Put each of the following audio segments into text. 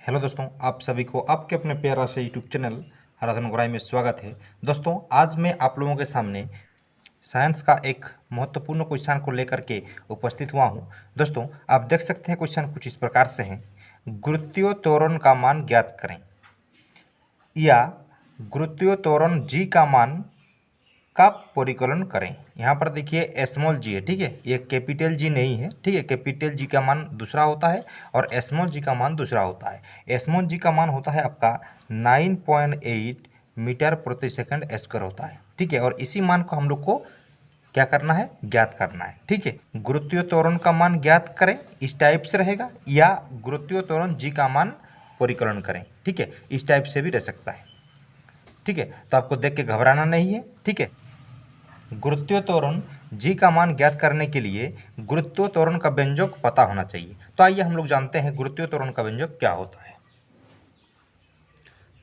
Hello दोस्तों, आप सभी को आपके अपने प्यारा से यूट्यूब चैनल आराधना गोराई में स्वागत है। दोस्तों, आज मैं आप लोगों के सामने साइंस का एक महत्वपूर्ण क्वेश्चन को लेकर के उपस्थित हुआ हूं। दोस्तों, आप देख सकते हैं क्वेश्चन कुछ इस प्रकार से है, गुरुत्वीय त्वरण का मान ज्ञात करें या गुरुत्वीय त्वरण जी का मान का परिकलन करें। यहाँ पर देखिए स्मॉल जी है, ठीक है, ये कैपिटल जी नहीं है, ठीक है। कैपिटल जी का मान दूसरा होता है और स्मॉल जी का मान दूसरा होता है। स्मॉल जी का मान होता है आपका 9.8 मीटर प्रति सेकंड स्क्वायर होता है, ठीक है। और इसी मान को हम लोग को क्या करना है, ज्ञात करना है, ठीक है। गुरुत्वीय त्वरण का मान ज्ञात करें इस टाइप से रहेगा, या गुरुत्वीय त्वरण जी का मान परिकलन करें, ठीक है। इस टाइप से भी रह सकता है, ठीक है। तो आपको देख के घबराना नहीं है, ठीक है। गुरुत्वीय त्वरण जी का मान ज्ञात करने के लिए गुरुत्वीय त्वरण का व्यंजक पता होना चाहिए। तो आइए हम लोग जानते हैं गुरुत्वीय त्वरण का व्यंजक क्या होता है।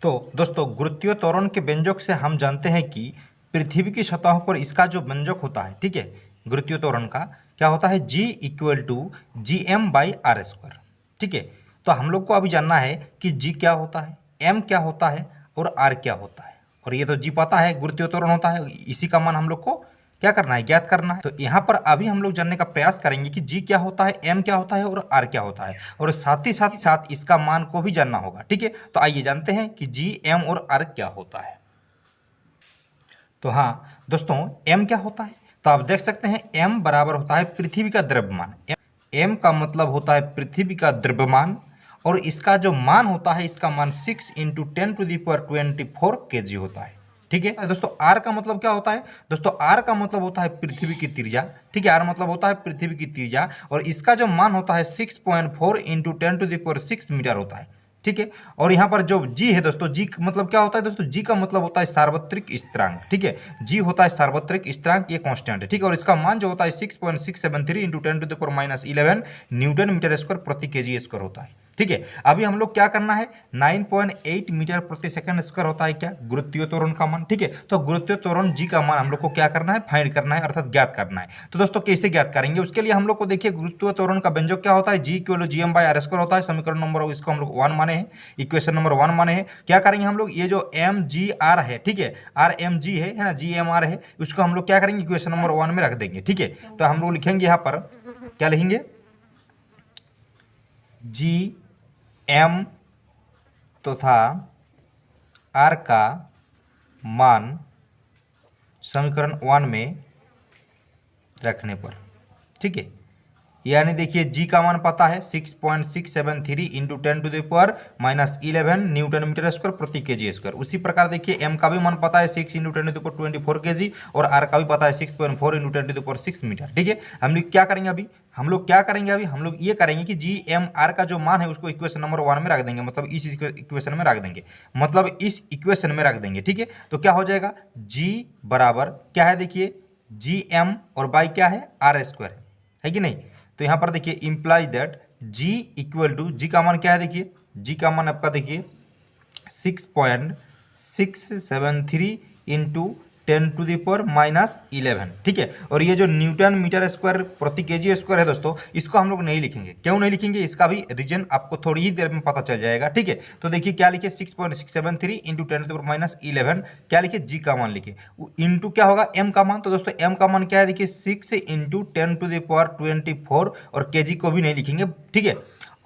तो दोस्तों, गुरुत्वीय त्वरण के व्यंजक से हम जानते हैं कि पृथ्वी की सतह पर इसका जो व्यंजक होता है, ठीक है, गुरुत्वीय त्वरण का क्या होता है, G इक्वल टू GM/r², ठीक है। तो हम लोग को अभी जानना है कि G क्या होता है, M क्या होता है और R क्या होता है। और ये तो G पता है, गुरुत्वीय त्वरण होता है, इसी का मान हम लोग को क्या करना है, ज्ञात करना है। तो यहाँ पर अभी हम लोग जानने का प्रयास करेंगे कि G क्या होता है, M क्या होता है और R क्या होता है, और साथ ही साथ इसका मान को भी जानना होगा, ठीक है। तो आइए जानते हैं कि G, M और R क्या होता है। तो हाँ दोस्तों, M क्या होता है, तो आप देख सकते हैं M बराबर होता है पृथ्वी का द्रव्यमान। M का मतलब होता है पृथ्वी का द्रव्यमान, और इसका जो मान होता है, इसका मान 6 × 10⁻24 kg होता है, ठीक है। दोस्तों, R का मतलब क्या होता है, दोस्तों R का मतलब होता है पृथ्वी की त्रिज्या, ठीक है। R मतलब होता है पृथ्वी की त्रिज्या, और इसका जो मान होता है 6.4 × 10⁻6 मीटर होता है, ठीक है। और यहाँ पर जो G है दोस्तों, G मतलब क्या होता है दोस्तों, G का मतलब होता है सार्वत्रिक स्थिरांक, ठीक है। G होता है सार्वत्रिक स्थिरांक, ये कांस्टेंट है, ठीक है। और इसका मान जो होता है 6.673 × 10⁻11 न्यूटन मीटर स्क्वायर प्रति केजी स्क्वायर होता है, ठीक है। अभी हम लोग क्या करना है, 9.8 मीटर प्रति सेकंड स्क्वायर होता है क्या, गुरुत्वीय त्वरण का मान, ठीक है। तो गुरुत्वीय त्वरण जी का मान हम लोग को क्या करना है, फाइंड करना है, अर्थात ज्ञात करना है। तो दोस्तों, कैसे ज्ञात करेंगे, उसके लिए हम लोग को देखिए गुरुत्वीय त्वरण का व्यंजक क्या होता है, G = GM/r² होता है। समीकरण नंबर इसको हम लोग 1 माने हैं, इक्वेशन नंबर 1 माने हैं। क्या करेंगे हम लोग, ये जो mgr है, ठीक है, rmg है ना, gmr है, उसको हम लोग क्या करेंगे, इक्वेशन नंबर 1 में रख देंगे, ठीक है। तो हम लोग लिखेंगे यहाँ पर, क्या लिखेंगे, G M तथा R का मान समीकरण 1 में रखने पर, ठीक है। यानी देखिए G का मान पता है 6.673 × 10⁻11 न्यूटन मीटर स्क्वायर प्रति केजी स्क्वायर। उसी प्रकार देखिए M का भी मान पता है 6 × 10⁻24 kg, और R का भी पता है 6.4 × 10⁻6 मीटर, ठीक है। हम लोग क्या करेंगे अभी, हम लोग ये करेंगे कि GMR का जो मान है उसको इक्वेशन नंबर 1 में रख देंगे, मतलब इस इक्वेशन में रख देंगे, मतलब इस इक्वेशन में रख देंगे, ठीक है। तो क्या हो जाएगा, G बराबर क्या है, देखिए GM और बाई क्या है, R² है कि नहीं। तो यहाँ पर देखिए implies that G equal to, G का मान क्या है, देखिए G का मान आपका देखिए 6.673 × 10⁻11, ठीक है। और ये जो न्यूटन मीटर स्क्वायर प्रति केजी स्क्वायर है दोस्तों, इसको हम लोग नहीं लिखेंगे। क्यों नहीं लिखेंगे, इसका भी रीजन आपको थोड़ी ही देर में पता चल जाएगा, ठीक है। तो देखिए क्या लिखे, 6.673 × 10⁻11, क्या लिखे, G का मान लिखे, इंटू क्या होगा, M का मान। तो दोस्तों M का मान क्या है, देखिए 6 × 10⁻24, और केजी को भी नहीं लिखेंगे, ठीक है।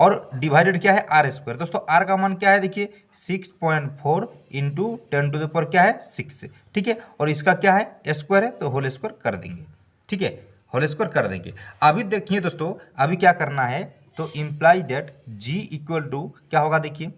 और डिवाइडेड क्या है, R²। दोस्तों R का मान क्या है, देखिए 6.4 × 10⁻, क्या है 6, ठीक है। और इसका क्या है, स्क्वायर है, तो होल स्क्वायर कर देंगे, ठीक है, होल स्क्वायर कर देंगे। अभी देखिए दोस्तों, अभी क्या करना है, तो imply that G equal to क्या होगा, देखिए।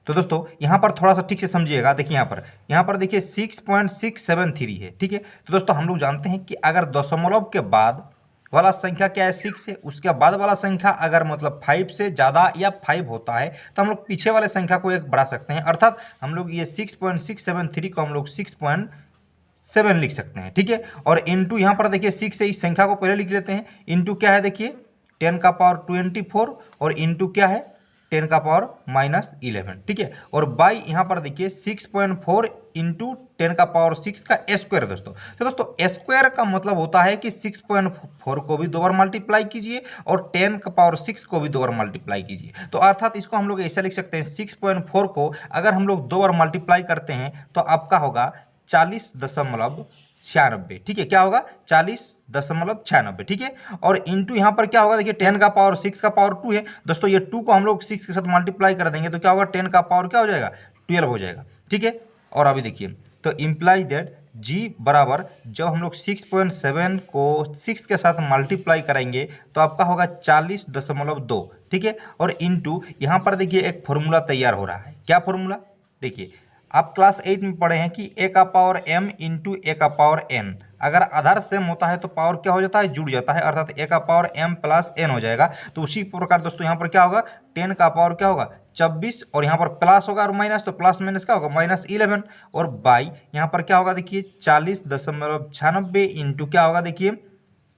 तो दोस्तों यहाँ पर थोड़ा सा ठीक से समझिएगा, देखिए यहाँ पर देखिए 6.673 है, ठीक है। तो दोस्तों हम लोग जानते हैं कि अगर दशमलव के बाद वाला संख्या क्या है, 6 है, उसके बाद वाला संख्या अगर मतलब 5 से ज़्यादा या 5 होता है, तो हम लोग पीछे वाले संख्या को एक बढ़ा सकते हैं, अर्थात हम लोग ये 6.673 को हम लोग 6.7 लिख सकते हैं, ठीक है। और इंटू यहाँ पर देखिए 6 से इस संख्या को पहले लिख लेते हैं, इंटू क्या है, देखिए 10⁻24, और इंटू क्या है 10 का पावर -11, ठीक है। और बाई यहाँ पर देखिए 6.4 इंटू 10 का पावर 6 का स्क्वायर दोस्तों। तो दोस्तों स्क्वायर का मतलब होता है कि 6.4 को भी 2 बार मल्टीप्लाई कीजिए और 10 का पावर 6 को भी 2 बार मल्टीप्लाई कीजिए। तो अर्थात इसको हम लोग ऐसा लिख सकते हैं, 6.4 को अगर हम लोग 2 बार मल्टीप्लाई करते हैं तो आपका होगा 40.96, ठीक है। क्या होगा? 40.96, ठीक है। और इंटू यहाँ पर क्या होगा देखिए 10 का पावर 6 का पावर 2 है दोस्तों, ये 2 को हम लोग 6 के साथ मल्टीप्लाई कर देंगे तो क्या होगा 10 का पावर क्या हो जाएगा 12 हो जाएगा, ठीक है। और अभी देखिए तो इम्प्लाई दैट जी बराबर जब हम लोग 6.7 को 6 के साथ मल्टीप्लाई करेंगे तो आपका होगा 40.2, ठीक है। और इंटू यहाँ पर देखिए एक फॉर्मूला तैयार हो रहा है। क्या फॉर्मूला? देखिए आप क्लास 8 में पढ़े हैं कि ए का पावर m इंटू ए का पावर n, अगर आधार सेम होता है तो पावर क्या हो जाता है? जुड़ जाता है, अर्थात ए का पावर m प्लस n हो जाएगा। तो उसी प्रकार दोस्तों यहाँ पर क्या होगा 10 का पावर क्या होगा 26 और यहाँ पर प्लस होगा और माइनस, तो प्लस माइनस क्या होगा -11 और बाई यहाँ पर क्या होगा देखिए 40.96 इंटू क्या होगा देखिए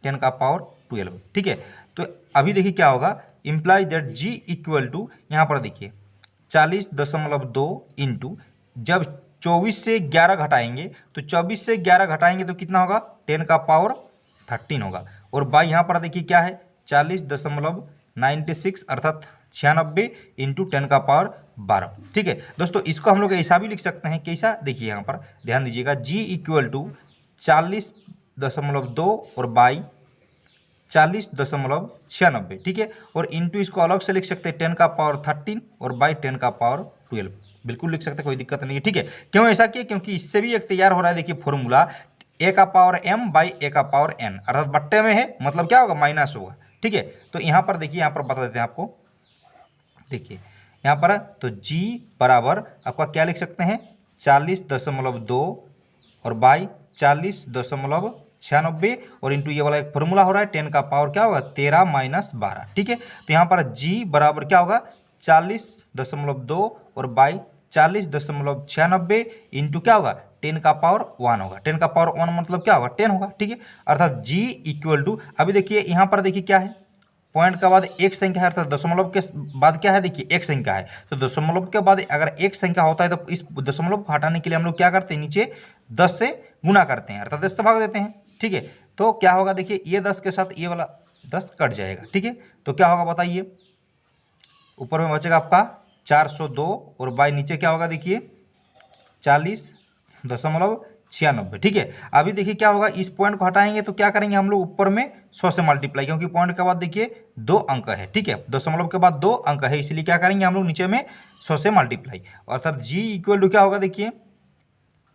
10 का पावर 12, ठीक है। तो अभी देखिए क्या होगा, imply that G equal to यहाँ पर देखिए 40.2 इंटू जब 24 से 11 घटाएंगे तो 24 से 11 घटाएंगे तो कितना होगा 10 का पावर 13 होगा। और बाई यहाँ पर देखिए क्या है 40.96 अर्थात 96 इंटू 10 का पावर 12, ठीक है दोस्तों। इसको हम लोग ऐसा भी लिख सकते हैं, कैसा? देखिए यहाँ पर ध्यान दीजिएगा, जी इक्वल टू 40.2 और बाई 40.96, ठीक है। और इंटू इसको अलग से लिख सकते हैं 10 का पावर 13 और बाई 10 का पावर 12, बिल्कुल लिख सकते हैं, कोई दिक्कत नहीं है, ठीक है। क्यों ऐसा किया? क्योंकि इससे भी एक तैयार हो रहा है देखिए फॉर्मूला ए का पावर m बाई ए का पावर n, अर्थात बट्टे में है मतलब क्या होगा माइनस होगा, ठीक है। तो यहाँ पर देखिए, यहाँ पर बता देते हैं आपको, देखिए यहाँ पर तो g बराबर आपका क्या लिख सकते हैं 40.2 और बाई 40.96 और इंटू ये वाला एक फॉर्मूला हो रहा है 10 का पावर क्या होगा 13 माइनस 12, ठीक है। तो यहाँ पर g बराबर क्या होगा 40.2 और बाई 40.96 इंटू क्या होगा 10 का पावर 1 होगा। 10 का पावर 1 मतलब क्या होगा 10 होगा, ठीक है। अर्थात g इक्वल टू, अभी देखिए यहाँ पर देखिए क्या है, पॉइंट के बाद एक संख्या है अर्थात दशमलव के बाद क्या है देखिए एक संख्या है। तो दशमलव के बाद अगर एक संख्या होता है तो इस दशमलव को हटाने के लिए हम लोग क्या करते हैं, नीचे 10 से गुना करते हैं अर्थात 10 से भाग देते हैं, ठीक है। तो क्या होगा देखिए ये 10 के साथ ये वाला 10 कट जाएगा, ठीक है। तो क्या होगा बताइए, ऊपर में बचेगा आपका 402 और बाई नीचे क्या होगा देखिए 40.96, ठीक है। अभी देखिए क्या होगा, इस पॉइंट को हटाएंगे तो क्या करेंगे हम लोग ऊपर में 100 से मल्टीप्लाई, क्योंकि पॉइंट के बाद देखिए 2 अंक है, ठीक है। दशमलव के बाद 2 अंक है, इसलिए क्या करेंगे हम लोग नीचे में 100 से मल्टीप्लाई, अर्थात जी इक्वल टू क्या होगा देखिए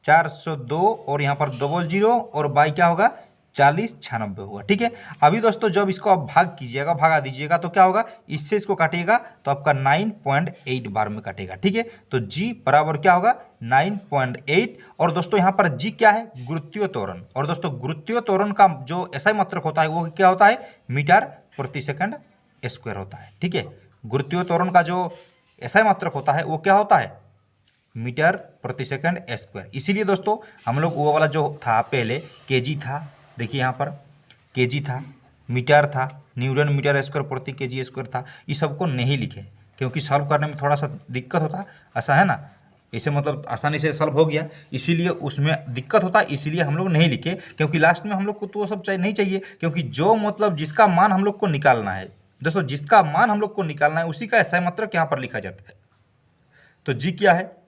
402 और यहाँ पर 00 और बाई क्या होगा 40.96 होगा, ठीक है। अभी दोस्तों जब इसको आप भाग कीजिएगा, भगा दीजिएगा तो क्या होगा, इससे इसको काटिएगा तो आपका 9.8 बार में कटेगा, ठीक है। तो g बराबर क्या होगा 9.8। और दोस्तों यहाँ पर g क्या है, गुरुत्वीय त्वरण। और दोस्तों गुरुत्वीय त्वरण का जो SI मात्रक होता है वो क्या होता है, मीटर प्रति सेकंड स्क्वायर होता है, ठीक है। गुरुत्वीय त्वरण का जो SI मात्रक होता है वो क्या होता है, मीटर प्रति सेकंड स्क्वायर। इसीलिए दोस्तों हम लोग वो वाला जो था पहले केजी था, देखिए यहाँ पर केजी था, मीटर था, न्यूटन मीटर स्क्वायर प्रति केजी स्क्वायर था, ये सबको नहीं लिखे क्योंकि सॉल्व करने में थोड़ा सा दिक्कत होता, ऐसा है ना, ऐसे मतलब आसानी से सॉल्व हो गया, इसीलिए उसमें दिक्कत होता, इसीलिए हम लोग नहीं लिखे, क्योंकि लास्ट में हम लोग को तो वो सब नहीं चाहिए, क्योंकि जो मतलब जिसका मान हम लोग को निकालना है दोस्तों, जिसका मान हम लोग को निकालना है उसी का SI मात्रक यहाँ पर लिखा जाता है। तो जी क्या है,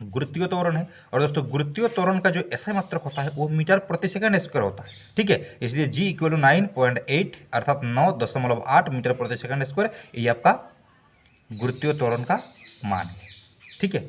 गुरुत्वीय त्वरण है। और दोस्तों गुरुत्वीय त्वरण का जो SI मात्रक होता है वो मीटर प्रति सेकंड स्क्वायर होता है, ठीक है। इसलिए g इक्वल टू 9.8 अर्थात 9.8 मीटर प्रति सेकंड स्क्वायर, ये आपका गुरुत्वीय त्वरण का मान है, ठीक है।